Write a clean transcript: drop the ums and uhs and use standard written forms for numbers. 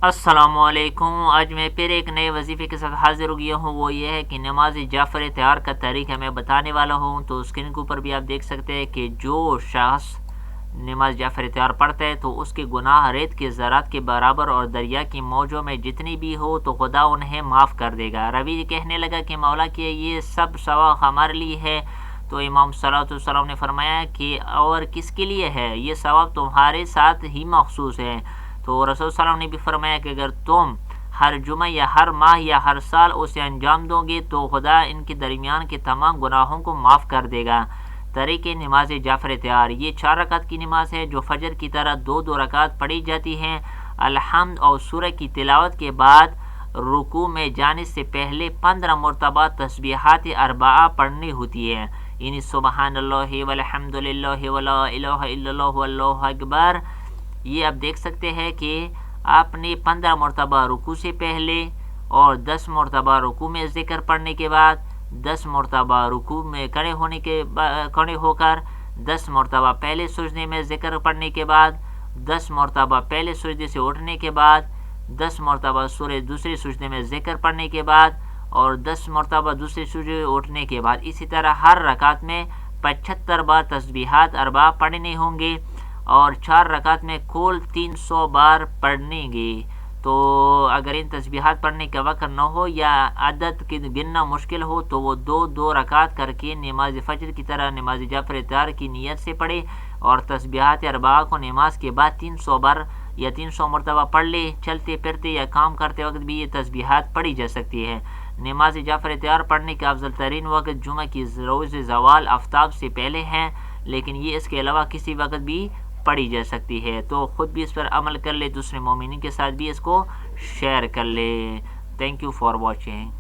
السلام علیکم۔ آج میں پھر ایک نئے وظیفے کے ساتھ حاضر ہو گیا ہوں۔ وہ یہ ہے کہ نماز جعفر تیار کا طریقہ میں بتانے والا ہوں۔ تو اسکرین کے اوپر بھی آپ دیکھ سکتے ہیں کہ جو شخص نماز جعفر تیار پڑھتا ہے تو اس کے گناہ ریت کے ذرات کے برابر اور دریا کی موجوں میں جتنی بھی ہو تو خدا انہیں معاف کر دے گا۔ روی کہنے لگا کہ مولا کہ یہ سب ثواب ہمارے لیے ہے۔ تو امام صلی اللہ علیہ وسلم نے فرمایا کہ اور کس کے لیے ہے؟ یہ ثواب تمہارے ساتھ ہی مخصوص ہے۔ تو رسول صلی اللہ علیہ وسلم نے بھی فرمایا کہ اگر تم ہر جمعہ یا ہر ماہ یا ہر سال اسے انجام دو گے تو خدا ان کے درمیان کے تمام گناہوں کو معاف کر دے گا۔ طریقے نماز جعفر تیار، یہ 4 رکعت کی نماز ہے جو فجر کی طرح 2 رکعت پڑھی جاتی ہیں۔ الحمد اور سورہ کی تلاوت کے بعد رکوع میں جانے سے پہلے 15 مرتبہ تسبیحات اربعہ پڑھنی ہوتی ہے، یعنی سبحان اللہ والحمد للہ ولا الہ الا اللہ واللہ اکبر۔ یہ آپ دیکھ سکتے ہیں کہ آپ نے 15 مرتبہ رکوع سے پہلے اور 10 مرتبہ رکوع میں ذکر پڑھنے کے بعد، 10 مرتبہ رکوع میں کھڑے ہو کر، 10 مرتبہ پہلے سجدے میں ذکر پڑھنے کے بعد، 10 مرتبہ پہلے سجدے سے اٹھنے کے بعد، 10 مرتبہ دوسرے سجدے میں ذکر پڑھنے کے بعد اور 10 مرتبہ دوسرے سجدے اٹھنے کے بعد۔ اسی طرح ہر رکعت میں 75 بار تسبیحات اربعہ پڑھنے ہوں گے اور 4 رکعت میں کل 300 بار پڑھنے گے۔ تو اگر ان تسبیحات پڑھنے کا وقت نہ ہو یا عدد کی گننا مشکل ہو تو وہ 2 رکعت کر کے نماز فجر کی طرح نماز جعفر تیار کی نیت سے پڑھے اور تسبیحات اربعہ کو نماز کے بعد 300 بار یا 300 مرتبہ پڑھ لے۔ چلتے پھرتے یا کام کرتے وقت بھی یہ تسبیحات پڑھی جا سکتی ہے۔ نماز جعفر تیار پڑھنے کا افضل ترین وقت جمعہ کی روز زوال آفتاب سے پہلے ہے، لیکن یہ اس کے علاوہ کسی وقت بھی پڑھی جا سکتی ہے۔ تو خود بھی اس پر عمل کر لے، دوسرے مومنین کے ساتھ بھی اس کو شیئر کر لے۔ Thank you for watching.